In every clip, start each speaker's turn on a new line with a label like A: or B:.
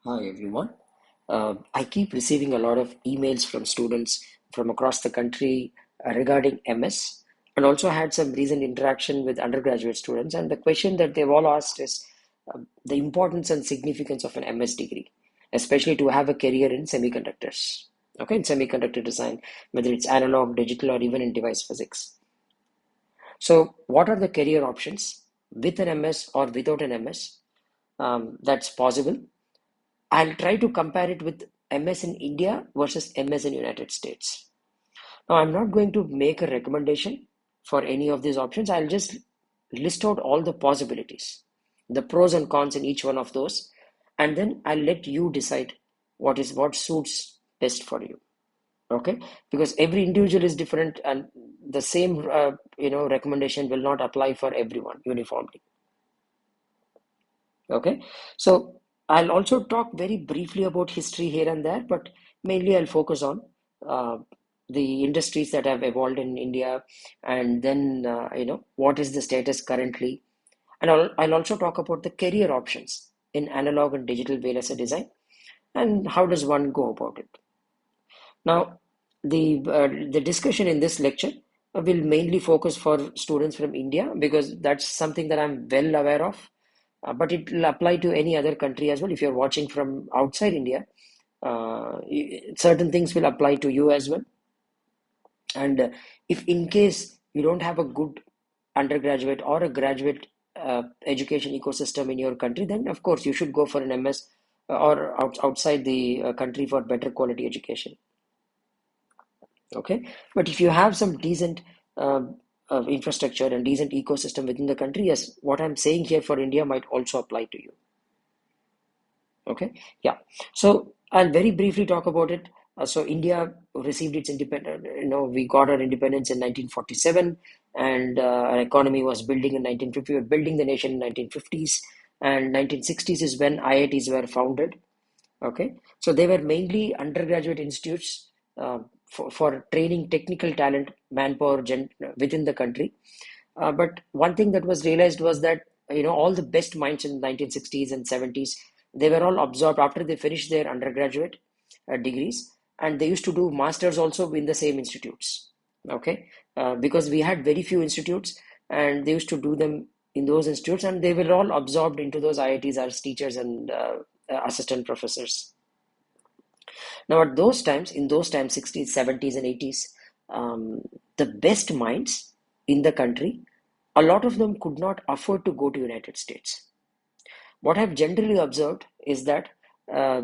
A: Hi everyone. I keep receiving a lot of emails from students from across the country regarding MS, and also had some recent interaction with undergraduate students. And the question that they've all asked is the importance and significance of an MS degree, especially to have a career in semiconductors, okay, in semiconductor design, whether it's analog, digital, or even in device physics. So, what are the career options with an MS or without an MS that's possible? I'll try to compare it with MS in India versus MS in United States. Now, I'm not going to make a recommendation for any of these options. I'll just list out all the possibilities, the pros and cons in each one of those, and then I'll let you decide what suits best for you. Okay, because every individual is different, and the same recommendation will not apply for everyone uniformly. Okay, so I'll also talk very briefly about history here and there, but mainly I'll focus on uh, the industries that have evolved in India, and then what is the status currently, and I'll also talk about the career options in analog and digital VLSI design, and how does one go about it. Now, the discussion in this lecture will mainly focus for students from India because that's something that I'm well aware of, but it will apply to any other country as well. If you're watching from outside India, certain things will apply to you as well. And if in case you don't have a good undergraduate or a graduate education ecosystem in your country, then of course you should go for an MS or outside the country for better quality education. Okay, but if you have some decent uh, infrastructure and decent ecosystem within the country, yes, what I'm saying here for India might also apply to you. Okay, yeah. So I'll very briefly talk about it. So India received its independence. We got our independence in 1947, and our economy was building in 1950. We were building the nation in 1950s, and 1960s is when IITs were founded. Okay, so they were mainly undergraduate institutes for training technical talent, manpower within the country. But one thing that was realized was that all the best minds in 1960s and 70s, they were all absorbed after they finished their undergraduate degrees, and they used to do masters also in the same institutes. Okay, because we had very few institutes, and they used to do them in those institutes, and they were all absorbed into those IITs as teachers and assistant professors. Now, in those times, 60s, 70s, and 80s, um, the best minds in the country, a lot of them could not afford to go to United States. What I've generally observed is that uh,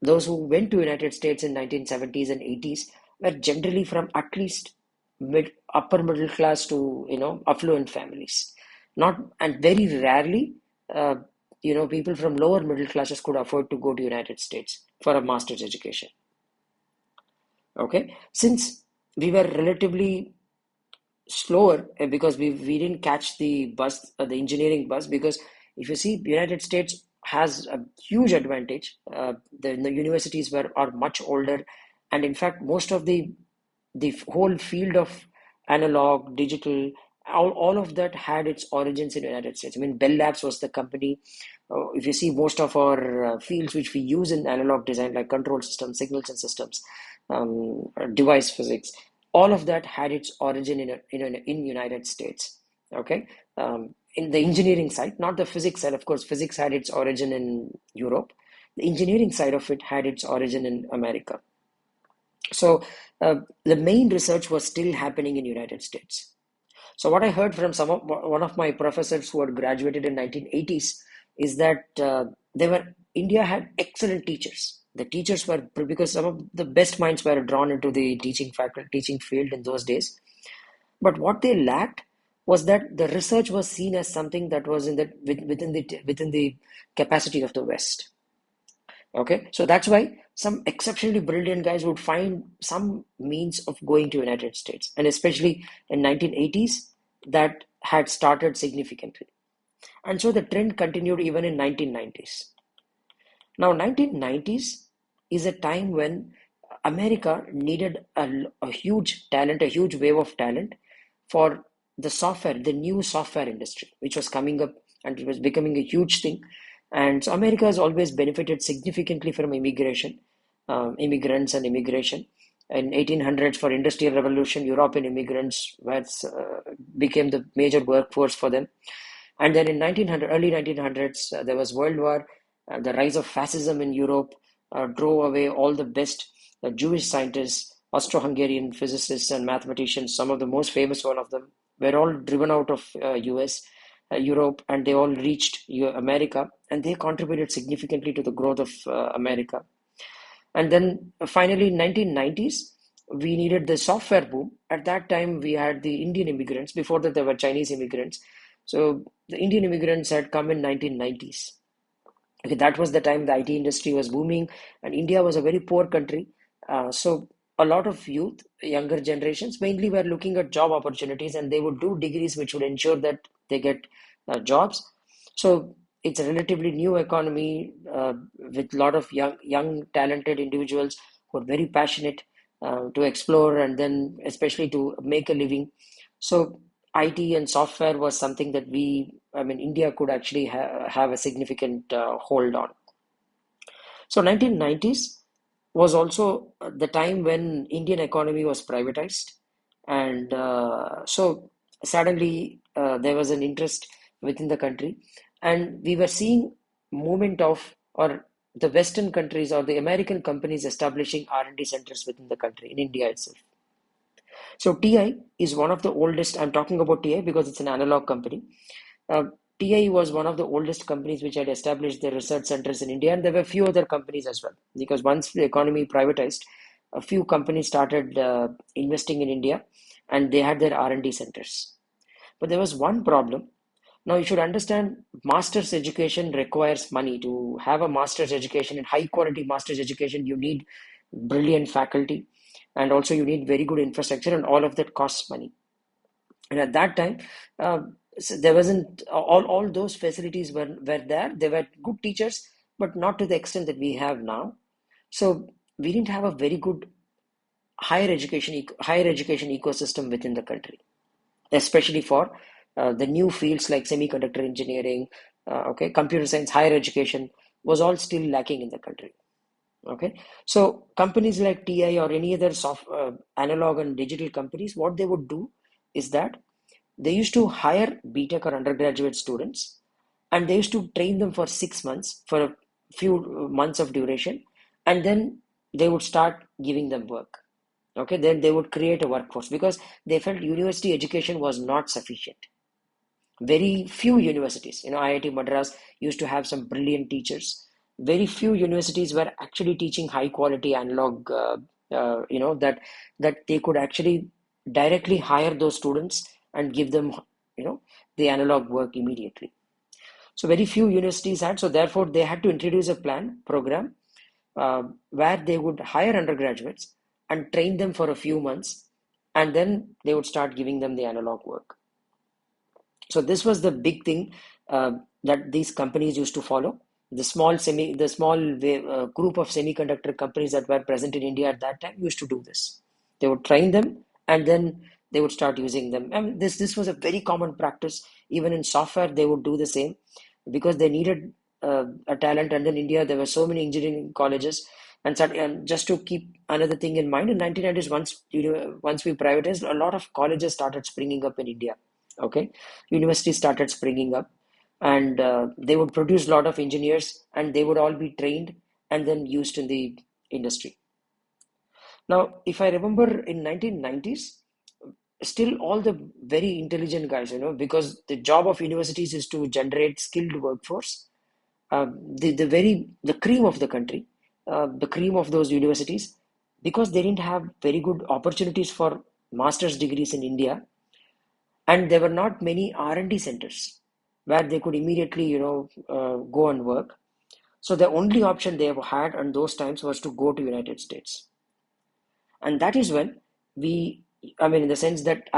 A: those who went to United States in 1970s and 80s were generally from at least upper middle class to affluent families. Not and very rarely, uh, people from lower middle classes could afford to go to United States for a master's education. Okay, since we were relatively slower because we didn't catch the bus, the engineering bus, because if you see, the United States has a huge advantage. The universities are much older, and in fact most of the whole field of analog, digital, all of that had its origins in the United States. I mean, Bell Labs was the company. If you see, most of our fields which we use in analog design, like control systems, signals and systems, device physics, all of that had its origin in United States. Okay, in the engineering side, not the physics side. Of course, physics had its origin in Europe. The engineering side of it had its origin in America. So the main research was still happening in United States. So what I heard from one of my professors who had graduated in 1980s is that India had excellent teachers. The teachers were, because some of the best minds were drawn into the teaching field in those days. But what they lacked was that the research was seen as something that was within the capacity of the West. Okay, so that's why some exceptionally brilliant guys would find some means of going to United States, and especially in 1980s, that had started significantly. And so the trend continued even in 1990s. Now, 1990s is a time when America needed a huge talent, a huge wave of talent for the new software industry, which was coming up and it was becoming a huge thing. And so America has always benefited significantly from immigrants and immigration. In 1800s, for industrial revolution, European immigrants became the major workforce for them. And then in early 1900s, there was World War. The rise of fascism in Europe drove away all the best Jewish scientists, Austro-Hungarian physicists and mathematicians. Some of the most famous one of them were all driven out of US, Europe, and they all reached America, and they contributed significantly to the growth of America. And then finally, in 1990s, we needed the software boom. At that time, we had the Indian immigrants. Before that, there were Chinese immigrants. So the Indian immigrants had come in 1990s. Okay, that was the time the IT industry was booming, and India was a very poor country. So a lot of youth, younger generations, mainly were looking at job opportunities, and they would do degrees which would ensure that they get jobs. So it's a relatively new economy with a lot of young, talented individuals who are very passionate to explore and then especially to make a living. So IT and software was something that India could actually have a significant hold on. So 1990s was also the time when Indian economy was privatized, and so suddenly there was an interest within the country, and we were seeing movement of or the Western countries or the American companies establishing R&D centers within the country in India itself. So TI is one of the oldest. I'm talking about TI because it's an analog company. Uh, TI was one of the oldest companies which had established their research centers in India, and there were a few other companies as well. Because once the economy privatized, a few companies started investing in India, and they had their R&D centers. But there was one problem. Now you should understand, master's education requires money. To have a master's education and high quality master's education, you need brilliant faculty, and also you need very good infrastructure, and all of that costs money. And at that time, uh, there wasn't all those facilities were there. They were good teachers, but not to the extent that we have now. So we didn't have a very good higher education ecosystem within the country, especially for the new fields like semiconductor engineering, okay, computer science. Higher education was all still lacking in the country. Okay, so companies like TI or any other analog and digital companies, what they would do is that they used to hire BTech or undergraduate students, and they used to train them for 6 months, for a few months of duration, and then they would start giving them work. Okay, then they would create a workforce because they felt university education was not sufficient. Very few universities, IIT Madras used to have some brilliant teachers. Very few universities were actually teaching high quality analog, that they could actually directly hire those students and give them, you know, the analog work immediately. So very few universities had, so therefore they had to introduce a program where they would hire undergraduates and train them for a few months, and then they would start giving them the analog work. So this was the big thing that these companies used to follow. The small group of semiconductor companies that were present in India at that time used to do this. They would train them, and then they would start using them. And this was a very common practice. Even in software, they would do the same because they needed a talent. And in India, there were so many engineering colleges. And just to keep another thing in mind, in 1990s, once we privatized, a lot of colleges started springing up in India. Okay, universities started springing up, and they would produce a lot of engineers, and they would all be trained and then used in the industry. Now, if I remember in 1990s, still all the very intelligent guys, because the job of universities is to generate skilled workforce. The cream of the country, the cream of those universities, because they didn't have very good opportunities for master's degrees in India, and there were not many R&D centers where they could immediately, go and work. So the only option they had in those times was to go to United States. And that is when we, in the sense that